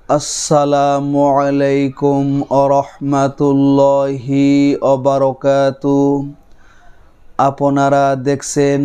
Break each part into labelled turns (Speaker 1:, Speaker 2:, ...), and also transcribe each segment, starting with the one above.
Speaker 1: আসসালামু আলাইকুম আরহামাতুল্লাহি ওবারাকাতু। আপনারা দেখছেন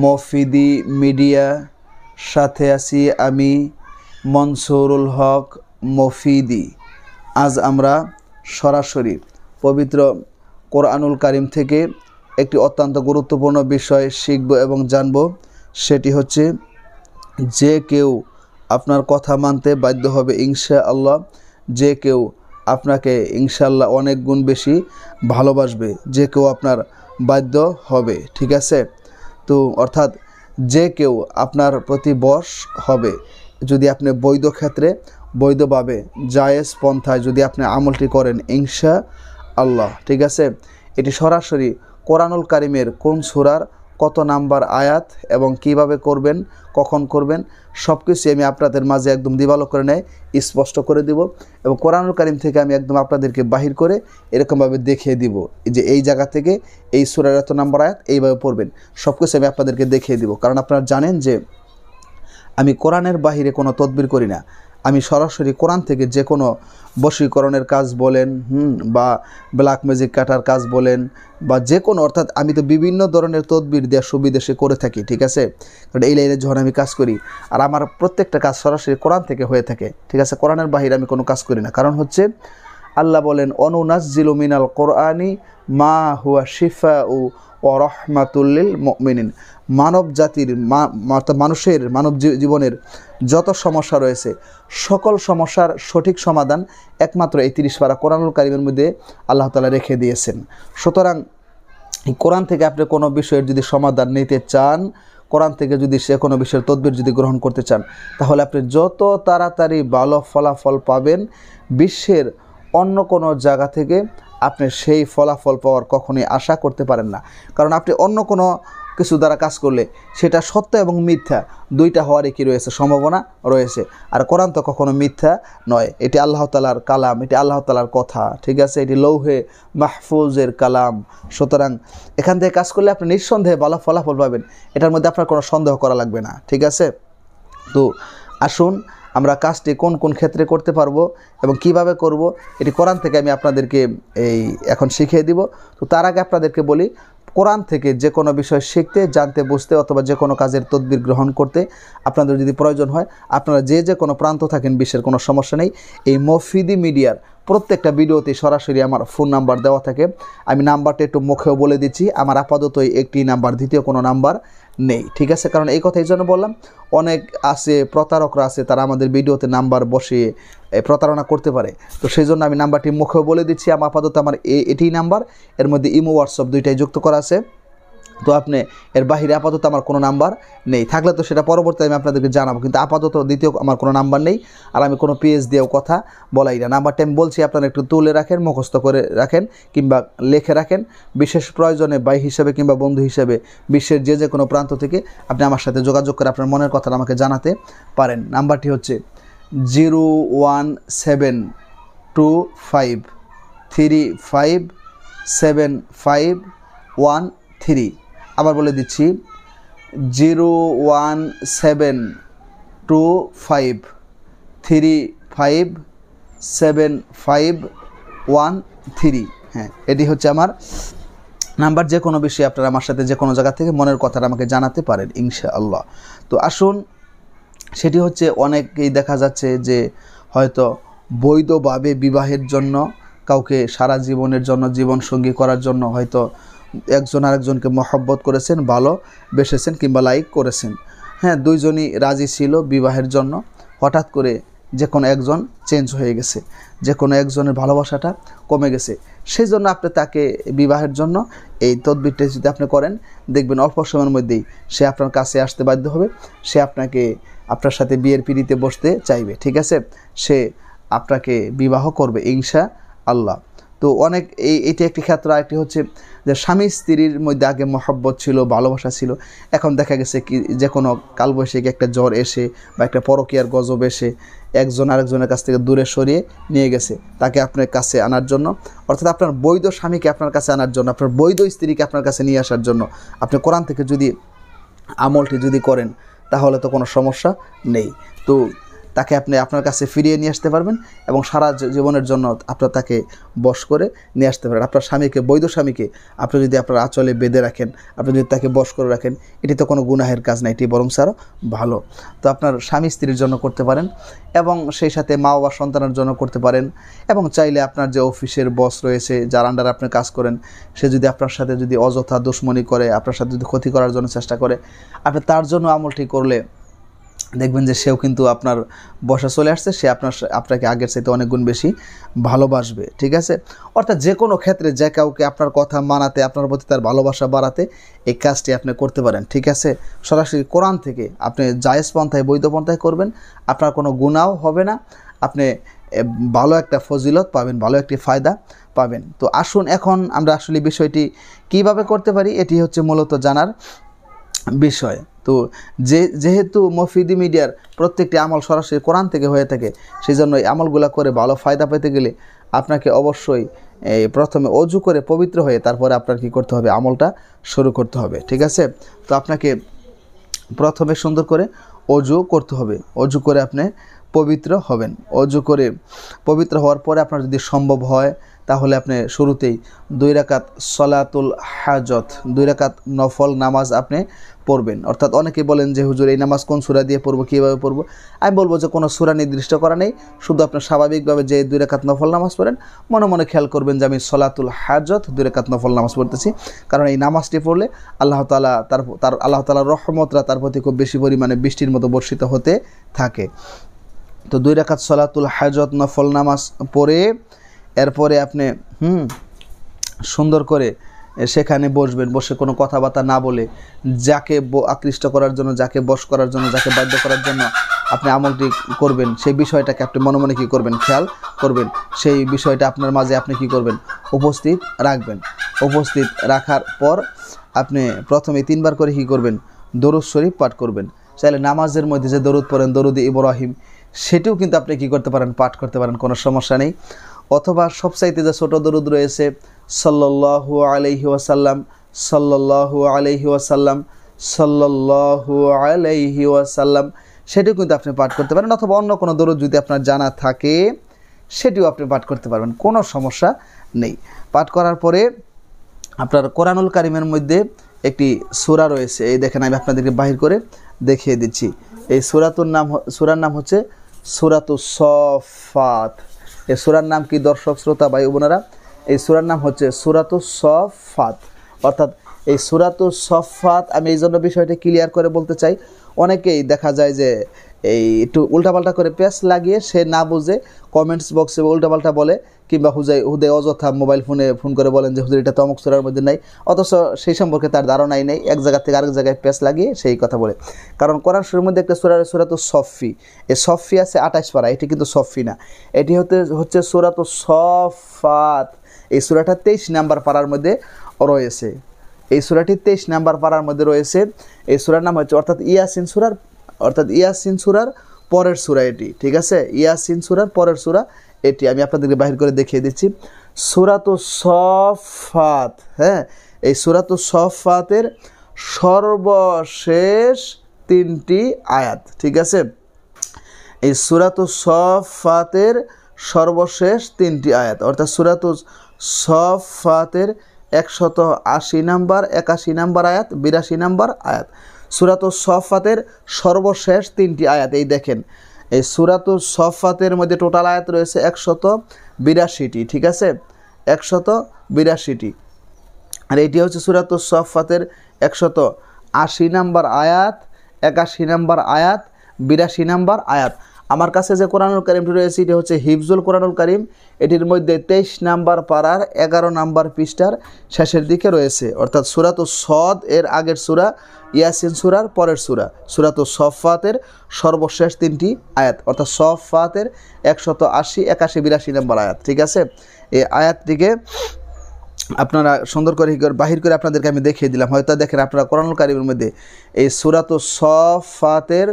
Speaker 1: মফিদি মিডিয়া, সাথে আছি আমি মনসুরুল হক মফিদি। আজ আমরা সরাসরি পবিত্র কোরআনুল কারিম থেকে একটি অত্যন্ত গুরুত্বপূর্ণ বিষয় শিখব এবং জানব। সেটি হচ্ছে যে কেউ আপনার কথা মানতে বাধ্য হবে ইনশাআল্লাহ। যে কেউ আপনাকে ইনশাআল্লাহ অনেক গুণ বেশি ভালোবাসবে, যে কেউ আপনার বাধ্য হবে। ঠিক আছে? তো অর্থাৎ যে কেউ আপনার প্রতি বশ হবে যদি আপনি বৈধ ক্ষেত্রে, বৈধভাবে, জায়েজ পন্থায় যদি আপনি আমলটি করেন ইনশাআল্লাহ। ঠিক আছে? এটি সরাসরি কোরআনুল কারিমের কোন সূরার কত নাম্বার আয়াত এবং কিভাবে করবেন, কখন করবেন, সব কিছু আমি আপনাদের মাঝে একদম দিবালোক করে নেয় স্পষ্ট করে দিব এবং কোরআনুল কারিম থেকে আমি একদম আপনাদেরকে বাহির করে এরকমভাবে দেখিয়ে দিব যে এই জায়গা থেকে এই সূরার এত নাম্বার আয়াত এইভাবে পড়বেন। সব কিছু আমি আপনাদেরকে দেখিয়ে দিব, কারণ আপনারা জানেন যে আমি কোরআনের বাহিরে কোনো তদবির করি না। আমি সরাসরি কোরআন থেকে যে কোনো বশীকরণের কাজ বলেন, বা ব্ল্যাক ম্যাজিক কাটার কাজ বলেন, বা যে কোনো, অর্থাৎ আমি তো বিভিন্ন ধরনের তদবির দেশ বিদেশে করে থাকি। ঠিক আছে? কারণ এই লাইনে যখন আমি কাজ করি, আর আমার প্রত্যেকটা কাজ সরাসরি কোরআন থেকে হয়ে থাকে। ঠিক আছে? কোরআনের বাহিরে আমি কোনো কাজ করি না। কারণ হচ্ছে আল্লাহ বলেন, অনুনাজ্জিলু মিনাল কোরআনি মা হুয়া শিফাউ ওয়া রাহমাতুল লিল মুমিনিন। মানব জাতির মানুষের মানব জীবনের যত সমস্যা রয়েছে, সকল সমস্যার সঠিক সমাধান একমাত্র এই 30 পারা কোরআনুল কারিমের মধ্যে আল্লাহ তাআলা রেখে দিয়েছেন। সুতরাং কোরআন থেকে আপনি কোনো বিষয়ের যদি সমাধান নিতে চান, কোরআন থেকে যদি সে কোনো বিষয়ের তদবির যদি গ্রহণ করতে চান, তাহলে আপনি যত তাড়াতাড়ি ভালো ফলাফল পাবেন, বিশ্বের অন্য কোনো জায়গা থেকে আপনি সেই ফলাফল পাওয়ার কখনোই আশা করতে পারেন না। কারণ আপনি অন্য কোনো কিছু দ্বারা কাজ করলে সেটা সত্য এবং মিথ্যা দুইটা হওয়ারই কি রয়েছে, সম্ভাবনা রয়েছে। আর কোরআন তো কখনো মিথ্যা নয়। এটি আল্লাহ তাআলার কালাম, এটি আল্লাহ তাআলার কথা। ঠিক আছে? এটি লৌহে মাহফুজের কালাম। সুতরাং এখান থেকে কাজ করলে আপনি নিঃসন্দেহে ভালো ফলাফল পাবেন, এটার মধ্যে আপনার কোনো সন্দেহ করা লাগবে না। ঠিক আছে? তো আসুন আমরা কাজটি কোন কোন ক্ষেত্রে করতে পারবো এবং কিভাবে করব, এটি কোরআন থেকে আমি আপনাদেরকে এখন শিখিয়ে দিব। তো তার আগে আপনাদেরকে বলি, কোরআন থেকে যে কোনো বিষয় শিখতে, জানতে, বুঝতে অথবা যে কোনো কাজের তদবির গ্রহণ করতে আপনাদের যদি প্রয়োজন হয়, আপনারা যে কোনো প্রান্ত থাকেন বিশ্বের, কোনো সমস্যা নেই। এই মফিদি মিডিয়ার প্রত্যেকটা ভিডিওতে সরাসরি আমার ফোন নাম্বার দেওয়া থাকে। আমি নাম্বারটা একটু মুখেও বলে দিচ্ছি, আমার আপাতত একটি নাম্বার, দ্বিতীয় কোনো নাম্বার নেই। ঠিক আছে? কারণ এই কথা এই জন্য বললাম, অনেক আছে, প্রতারকরা আছে, তারা আমাদের ভিডিওতে নাম্বার বসিয়ে প্রতারণা করতে পারে। তো সেই জন্য আমি নাম্বারটি মুখেও বলে দিচ্ছি। আপাতত আমার এটি নাম্বার, এর মধ্যে ইমো হোয়াটসঅ্যাপ দুইটাই যুক্ত করা আছে। তো আপনি এর বাহিরে আপাতত আমার কোনো নাম্বার নেই, থাকলে তো সেটা পরবর্তীতে আমি আপনাদেরকে জানাবো, কিন্তু আপাতত দ্বিতীয় আমার কোনো নাম্বার নেই। আর আমি কোনো পেজ দিয়েও কথা বলাই না। নাম্বারটা আমি বলছি, আপনারা একটু তুলে রাখেন, মুখস্থ করে রাখেন কিংবা লিখে রাখেন। বিশেষ প্রয়োজনে ভাই হিসেবে কিংবা বন্ধু হিসেবে বিশ্বের যে কোনো প্রান্ত থেকে আপনি আমার সাথে যোগাযোগ করে আপনার মনের কথাটা আমাকে জানাতে পারেন। নাম্বারটি হচ্ছে 01725357513। আবার বলে দিচ্ছি, 01725357513। হ্যাঁ, এটি হচ্ছে আমার নাম্বার। যে কোনো বিষয়ে আপনারা আমার সাথে যে কোনো জায়গা থেকে মনের কথাটা আমাকে জানাতে পারেন ইনশাআল্লাহ। তো আসুন, সেটি হচ্ছে অনেকেই দেখা যাচ্ছে যে হয়তো বৈধভাবে বিবাহের জন্য, কাউকে সারা জীবনের জন্য, জীবনসঙ্গী করার জন্য হয়তো একজন আরেকজনকে মহব্বত করেছেন, ভালোবেসেছেন কিংবা লাইক করেছেন। হ্যাঁ, দুইজনই রাজি ছিল বিবাহের জন্য। হঠাৎ করে যে কোনো একজন চেঞ্জ হয়ে গেছে, যে কোনো একজনের ভালোবাসাটা কমে গেছে। সেই জন্য আপনি তাকে বিবাহের জন্য এই তদবিরটা যদি আপনি করেন, দেখবেন অল্প সময়ের মধ্যেই সে আপনার কাছে আসতে বাধ্য হবে। সে আপনার সাথে বিয়ের পিঁড়িতে বসতে চাইবে। ঠিক আছে? সে আপনাকে বিবাহ করবে ইনশাআল্লাহ। তো অনেক এটি একটি ক্ষেত্র। আরেকটি হচ্ছে যে স্বামী স্ত্রীর মধ্যে আগে মহব্বত ছিল, ভালোবাসা ছিল, এখন দেখা গেছে কি যে কোনো কালবৈশাখী একটা জ্বর এসে বা একটা পরকীয়ার গজব এসে একজন আরেকজনের কাছ থেকে দূরে সরিয়ে নিয়ে গেছে তাকে আপনার কাছে আনার জন্য, অর্থাৎ আপনার বৈধ স্বামীকে আপনার কাছে আনার জন্য, আপনার বৈধ স্ত্রীকে আপনার কাছে নিয়ে আসার জন্য আপনি কোরআন থেকে যদি আমলটি যদি করেন, তাহলে তো কোনো সমস্যা নেই। তো তাকে আপনি আপনার কাছে ফিরিয়ে নিয়ে আসতে পারবেন এবং সারা জীবনের জন্য আপনার তাকে বশ করে নিয়ে আসতে পারেন। আপনার স্বামীকে, বৈধ স্বামীকে আপনি যদি আপনার আঁচলে বেঁধে রাখেন, আপনি যদি তাকে বশ করে রাখেন, এটি তো কোনো গুনাহের কাজ না, এটি বরং আরও ভালো। তো আপনার স্বামী স্ত্রীর জন্য করতে পারেন এবং সেই সাথে মা বাবা সন্তানের জন্য করতে পারেন, এবং চাইলে আপনার যে অফিসের বস রয়েছে, যার আন্ডারে আপনি কাজ করেন, সে যদি আপনার সাথে যদি অযথা দুশ্মনী করে, আপনার সাথে যদি ক্ষতি করার জন্য চেষ্টা করে, আপনি তার জন্য আমলটি করলে দেখবেন যে সেও কিন্তু আপনার বসে চলে আসছে, সে আপনাকে আগের চাইতে অনেক গুণ বেশি ভালোবাসবে। ঠিক আছে? অর্থাৎ যে কোনো ক্ষেত্রে যে কাউকে আপনার কথা মানাতে, আপনার প্রতি তার ভালোবাসা বাড়াতে এই কাজটি আপনি করতে পারেন। ঠিক আছে? সরাসরি কোরআন থেকে আপনি জায়েজ পন্থায়, বৈধ পন্থায় করবেন, আপনার কোনো গুনাহ হবে না, আপনি ভালো একটা ফজিলত পাবেন, ভালো একটি ফায়দা পাবেন। তো আসুন এখন আমরা আসলে বিষয়টি কিভাবে করতে পারি, এটি হচ্ছে মূলত জানার বিষয়। তো যেহেতু মফিদি মিডিয়ার প্রত্যেকটি আমল সরাসরি কোরআন থেকে হয়ে থাকে, সেই জন্য এই আমলগুলো করে ভালো ফায়দা পেতে গেলে আপনাকে অবশ্যই প্রথমে অজু করে পবিত্র হয়ে তারপরে আপনার কি করতে হবে, আমলটা শুরু করতে হবে। ঠিক আছে? তো আপনাকে প্রথমে সুন্দর করে অজু করতে হবে, অজু করে আপনি পবিত্র হবেন। অজু করে পবিত্র হওয়ার পরে আপনার যদি সম্ভব হয় তাহলে আপনি শুরুতেই 2 রাকাত সলাতুল হাজত, 2 রাকাত নফল নামাজ আপনি পড়বেন। অর্থাৎ অনেকে বলেন যে হুজুর এই নামাজ কোন সূরা দিয়ে পড়বো, কীভাবে পড়বো? আমি বলবো যে কোনো সূরা নির্দিষ্ট করা নেই, শুধু আপনি স্বাভাবিকভাবে যে 2 রাকাত নফল নামাজ পড়েন, মনে মনে খেয়াল করবেন যে আমি সলাতুল হাজত 2 রাকাত নফল নামাজ পড়তেছি, কারণ এই নামাজটি পড়লে আল্লাহ তাআলা আল্লাহ তাআলার রহমতরা তার প্রতি খুব বেশি পরিমাণে বৃষ্টির মতো বর্ষিত হতে থাকে। তো 2 রাকাত সলাতুল হাজত নফল নামাজ পড়ে এরপরে আপনি সুন্দর করে সেখানে বসবেন, বসে কোনো কথাবার্তা না বলে, যাকে আকৃষ্ট করার জন্য, যাকে বশ করার জন্য, যাকে বাধ্য করার জন্য আপনি আমলটি করবেন, সেই বিষয়টাকে আপনি মনে মনে কী করবেন, খেয়াল করবেন, সেই বিষয়টা আপনার মাঝে আপনি কি করবেন, উপস্থিত রাখবেন। উপস্থিত রাখার পর আপনি প্রথমে 3 বার করে কী করবেন, দরুদ শরীফ পাঠ করবেন। চাইলে নামাজের মধ্যে যে দরুদ পড়েন, দরুদ ইব্রাহিম, সেটিও কিন্তু আপনি কী করতে পারেন, পাঠ করতে পারেন, কোনো সমস্যা নেই। অথবা সবচাইতে যে ছোটো দরুদ রয়েছে, সাল্লাল্লাহু আলাইহি ওয়াসাল্লাম, সাল্লাল্লাহু আলাইহি ওয়াসাল্লাম, সাল্লাল্লাহু আলাইহি ওয়াসাল্লাম, সেটিও কিন্তু আপনি পাঠ করতে পারেন। অথবা অন্য কোনো দরুদ যদি আপনার জানা থাকে সেটিও আপনি পাঠ করতে পারবেন, কোনো সমস্যা নেই। পাঠ করার পরে আপনার কোরআনুল কারিমের মধ্যে একটি সূরা রয়েছে, এই দেখেন আমি আপনাদেরকে বাহির করে দেখিয়ে দিচ্ছি। এই সূরার নাম হচ্ছে সূরাতুস সফফাত। এই সূরার নাম কি দর্শক শ্রোতা ভাই বোনেরা? এই সূরার নাম হচ্ছে সূরাতুস সফফাত। অর্থাৎ এই সূরাতুস সফফাত, আমি এই জন্য বিষয়টা ক্লিয়ার করে বলতে চাই, অনেকেই দেখা যায় যে এই একটু উল্টাপাল্টা করে পেঁচ লাগিয়ে সে না বুঝে কমেন্টস বক্সে উল্টাপাল্টা বলে, কিংবা হুদে অযথা মোবাইল ফোন করে বলেন যে হুজুর এটা তো অমুক সূরার মধ্যে নাই, অথচ সেই সম্পর্কে তার ধারণাই নেই, এক জায়গা থেকে আরেক জায়গায় পেঁচ লাগিয়ে সেই কথা বলে। কারণ কোরআন শরীফের মধ্যে একটা সূরাতুস সফফি, এই সফফি আছে 28 পারা, এটি কিন্তু সফফি না, এটি হচ্ছে সূরাতুস সফফাত। এই সূরাটা 23 নাম্বার পারার মধ্যে রয়েছে, এই সূরাটি 23 নাম্বার পারার মধ্যে রয়েছে। এই সূরার নাম হচ্ছে অর্থাৎ ইয়াসিন সূরার পরের সূরা এটি। ঠিক আছে? ইয়াসিন সূরার পরের সূরা এটি, আমি আপনাদেরকে বাহির করে দেখিয়ে দিচ্ছি। সূরাতুস সফফাত, হ্যাঁ, এই সূরাতুস সফফাতের সর্বশেষ 3টি আয়াত। ঠিক আছে? এই সূরাতুস সফফাতের সর্বশেষ 3টি আয়াত, অর্থাৎ সূরাতুস সফফাতের 180 নাম্বার, 81 নাম্বার আয়াত, 82 নাম্বার আয়াত। সূরাতুস সফফাতের সর্বশেষ 3টি আয়াত, এই দেখেন, এই সূরাতুস সফফাতের মধ্যে টোটাল আয়াত রয়েছে 182টি। ঠিক আছে? 182টি। আর এটি হচ্ছে সূরাতুস সফফাতের 180 নাম্বার আয়াত, 81 নাম্বার আয়াত, 82 নাম্বার আয়াত। আমার কাছে যে কোরআনুল কারীমটি রয়েছে এটি হচ্ছে হিফজুল কোরআনুল কারীম, এটির মধ্যে 23 নাম্বার পারার 11 নাম্বার পৃষ্ঠার শেষের দিকে রয়েছে। অর্থাৎ সূরাতুস সদ এর আগের সূরা, ইয়াসিন সূরার পরের সূরা, সূরাতুস সফফাতের সর্বশেষ 3টি আয়াত, অর্থাৎ সফফাতের 180, 81, 82 নাম্বার আয়াত। ঠিক আছে? এই আয়াতটিকে আপনারা সুন্দর করে বাহির করে আপনাদেরকে আমি দেখিয়ে দিলাম। হয়তো দেখেন আপনারা কোরআনুল কারীমের মধ্যে এই সূরাতুস সফফাতের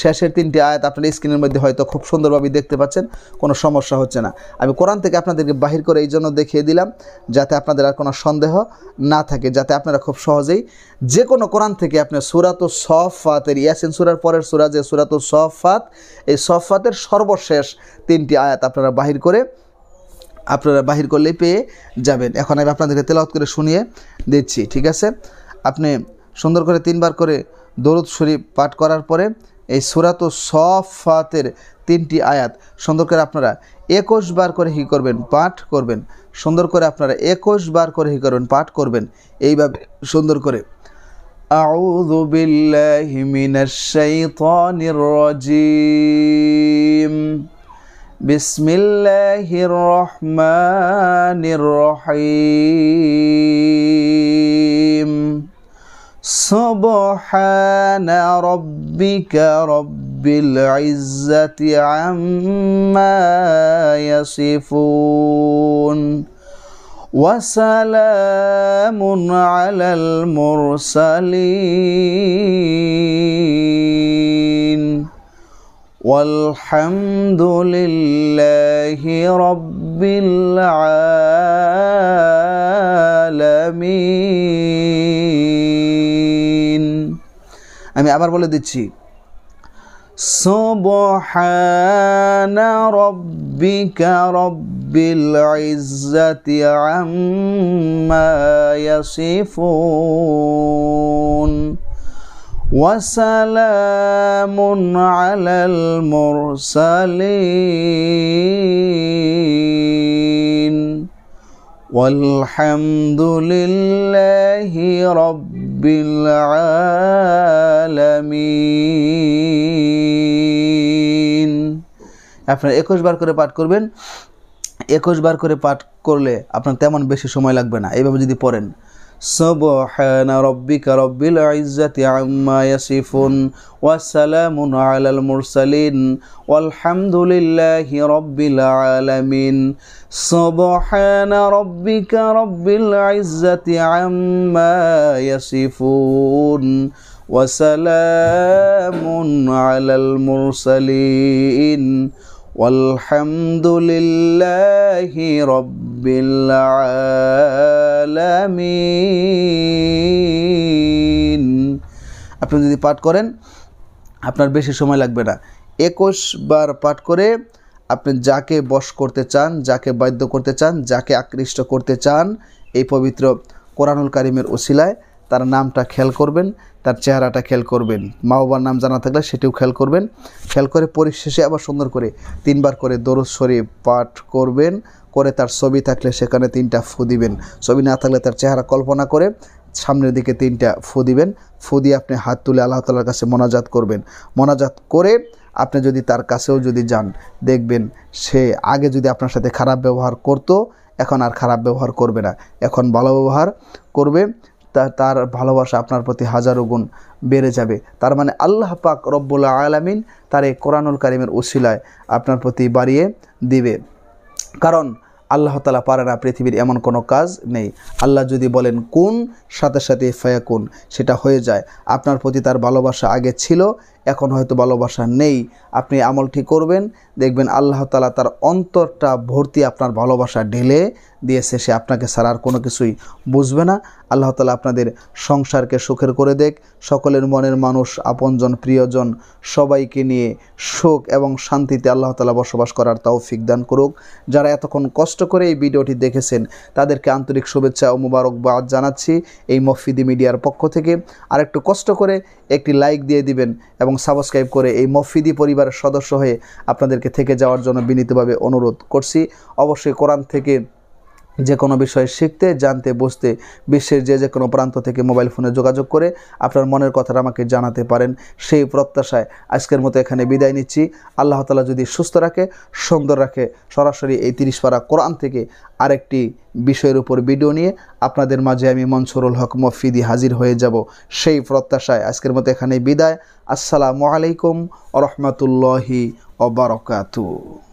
Speaker 1: শেষের 3টি আয়াত আপনার স্ক্রিনের মধ্যে হয়তো খুব সুন্দরভাবে দেখতে পাচ্ছেন, কোনো সমস্যা হচ্ছে না। আমি কোরআন থেকে আপনাদেরকে বাহির করে এই জন্য দেখিয়ে দিলাম যাতে আপনাদের আর কোনো সন্দেহ না থাকে, যাতে আপনারা খুব সহজেই যে কোনো কোরআন থেকে আপনি সূরাতুস সাফফাতের ইয়াসিন সূরার পরের সূরা যে সূরাতুস সাফফাত, এই সাফফাতের সর্বশেষ 3টি আয়াত আপনারা বাহির করলেই পেয়ে যাবেন। এখন আমি আপনাদেরকে তেলাওয়াত করে শুনিয়ে দিচ্ছি, ঠিক আছে? আপনি সুন্দর করে 3 বার করে দরুদ শরীফ পাঠ করার পরে এই সূরাতুস সাফফাতের 3টি আয়াত সুন্দর করে আপনারা 21 বার করে কি করবেন, পাঠ করবেন। সুন্দর করে আপনারা 21 বার করে কি করবেন, পাঠ করবেন এইভাবে সুন্দর করে। আউযু বিল্লাহি মিনাশ শাইতানির রাজীম, বিসমিল্লাহির রহমানির রহিম, সুবহানা রাব্বিকা রাব্বিল ইজ্জাতি আম্মা ইয়াসিফুন ওয়া সালামুন আলাল মুরসালিন ওয়ালহামদুলিল্লাহি রাব্বিল আলামিন। আমি আবার বলে দিচ্ছি, সুবহানা রাব্বিকা রাব্বিল ইজ্জাতি আম্মা ইয়াসিফুন ওয়া সালামুন আলাল মুরসালিন ওয়ালহামদুলিল্লাহি রাব্বিল আলামিন। আপনারা 21 বার করে পাঠ করবেন। 21 বার করে পাঠ করলে আপনার তেমন বেশি সময় লাগবে না। এইভাবে যদি পড়েন, সুবহানা রাব্বিকা রাব্বিল ইজ্জাতি আম্মা ইয়াসিফুন ওয়া সালামুন আলাল মুরসালিন ওয়ালহামদুলিল্লাহি রাব্বিল আলামিন, সুবহানা রাব্বিকা রাব্বিল ইজ্জাতি আম্মা ইয়াসিফুন ওয়া সালামুন আলাল মুরসালিন ওয়ালহামদুলিল্লাহি রাব্বিল আলামিন। আপনি যদি পাঠ করেন আপনার বেশি সময় লাগবে না। 21 বার পাঠ করে আপনি যাকে বশ করতে চান, যাকে বাধ্য করতে চান, যাকে আকৃষ্ট করতে চান এই পবিত্র কোরআনুল কারীমের ওসিলায় তার নামটা খেয়াল করবেন, তার চেহারাটা খেয়াল করবেন, মা বাবার নাম জানা থাকলে সেটিও খেয়াল করবেন। খেয়াল করে পরিশেষে আবার সুন্দর করে 3 বার করে দরুদ শরীফ পাঠ করবেন, করে তার ছবি থাকলে সেখানে 3টা ফু দিবেন, ছবি না থাকলে তার চেহারা কল্পনা করে সামনের দিকে 3টা ফু দিবেন। ফু দিয়ে আপনি হাত তুলে আল্লাহ তাআলার কাছে মোনাজাত করবেন। মোনাজাত করে আপনি যদি তার কাছেও যদি যান, দেখবেন সে আগে যদি আপনার সাথে খারাপ ব্যবহার করতো এখন আর খারাপ ব্যবহার করবে না, এখন ভালো ব্যবহার করবে। তার ভালোবাসা আপনার প্রতি হাজারো গুণ বেড়ে যাবে। তার মানে আল্লাহ পাক রব্বুল আলামিন তার এই কোরআনুল কারীমের ওসিলায় আপনার প্রতি বাড়িয়ে দিবে। কারণ আল্লাহ তাআলা পারে না, পৃথিবীর এমন কোনো কাজ নেই। আল্লাহ যদি বলেন কুন, সাথে সাথে ফায়াকুন, সেটা হয়ে যায়। আপনার প্রতি তার ভালোবাসা আগে ছিল, এখন হয়তো ভালোবাসা নেই। আপনি আমলটি করবেন, দেখবেন আল্লাহ তাআলা তার অন্তরটা ভর্তি আপনার ভালোবাসা ঢেলে দিয়েছে। সে আপনাকে ছাড়া আর কোনো কিছুই বুঝবে না। আল্লাহ তাআলা আপনাদের সংসারকে সুখের করে দেখ, সকলের মনের মানুষ, আপনজন, প্রিয়জন সবাইকে নিয়ে সুখ এবং শান্তিতে আল্লাহ তাআলা বসবাস করার তৌফিক দান করুক। যারা এতক্ষণ কষ্ট করে এই ভিডিওটি দেখেছেন তাদেরকে আন্তরিক শুভেচ্ছা ও মুবারকবাদ জানাচ্ছি এই মফিদি মিডিয়ার পক্ষ থেকে। আর একটু কষ্ট করে একটি লাইক দিয়ে দিবেন এবং সাবস্ক্রাইব করে এই মফিদি পরিবারের সদস্য হয়ে আপনাদেরকে থেকে যাওয়ার জন্য বিনীতভাবে অনুরোধ করছি। অবশ্যই কোরআন থেকে যে কোনো বিষয় শিখতে, জানতে, বুঝতে বিশ্বের যে কোনো প্রান্ত থেকে মোবাইল ফোনে যোগাযোগ করে আপনার মনের কথাটা আমাকে জানাতে পারেন। সেই প্রত্যাশায় আজকের মতো এখানে বিদায় নিচ্ছি। আল্লাহ তাআলা যদি সুস্থ রাখে, সুন্দর রাখে, সরাসরি এই 30 পারা কোরআন থেকে আরেকটি বিষয়ের উপর ভিডিও নিয়ে আপনাদের মাঝে আমি মনসুরুল হক মফিদি হাজির হয়ে যাব। সেই প্রত্যাশায় আজকের মতো এখানে বিদায়। আসসালামু আলাইকুম ওয়া রাহমাতুল্লাহি ওয়া বারাকাতুহু।